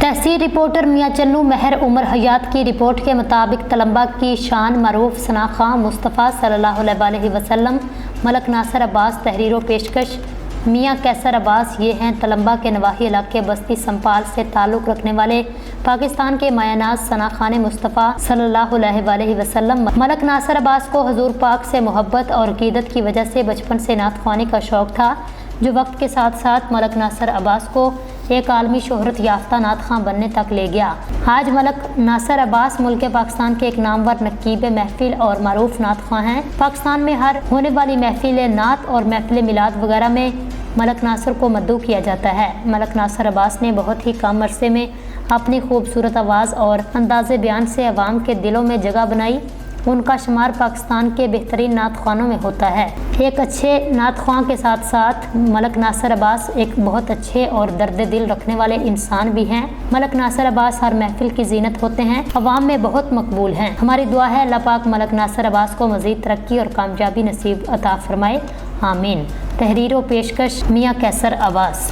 तहसील reporter मियां चन्नू महर उमर हयात की report के मुताबिक तलबा की शान मरूफ सनाखा मुस्तफ़ा सल्लल्लाहु अलैहि वसल्लम मलक नासिर अब्बास तहरीरों पेशकश मियां कैसर अब्बास ये हैं तलबा के नवाही इलाके बस्ती संपाल से ताल्लुक़ रखने वाले पाकिस्तान के मायानाज सनाखान मुस्तफ़ा सल्लल्लाहु अलैहि वसल्लम। मलक नासिर अब्बास को हुजूर पाक से मोहब्बत और अक़ीदत की वजह से बचपन से नात ख़्वानी का शौक़ था, जो वक्त के साथ साथ मलक नासिर अब्बास को एक आलमी शोहरत याफ्ता नात ख़ां बनने तक ले गया। आज मलक नासिर अब्बास मुल्क पाकिस्तान के एक नामवर नकीब महफिल और मरूफ नात ख़ां हैं। पाकिस्तान में हर होने वाली महफिल नात और महफिल मिलाद वगैरह में मलक नासिर को मद्दू किया जाता है। मलक नासिर अब्बास ने बहुत ही कम अरसे में अपनी खूबसूरत आवाज़ और अंदाज़े बयान से अवाम के दिलों में जगह बनाई। उनका शुमार पाकिस्तान के बेहतरीन नात ख़्वानों में होता है। एक अच्छे नात ख़्वां के साथ साथ मलक नासिर अब्बास एक बहुत अच्छे और दर्द दिल रखने वाले इंसान भी हैं। मलक नासिर अब्बास हर महफिल की जीनत होते हैं, अवाम में बहुत मकबूल हैं। हमारी दुआ है अल्लाह पाक मलक नासिर अब्बास को मज़ीद तरक्की और कामयाबी नसीब अता फरमाए, आमीन। तहरीरों पेशकश मियां कैसर अब्बास।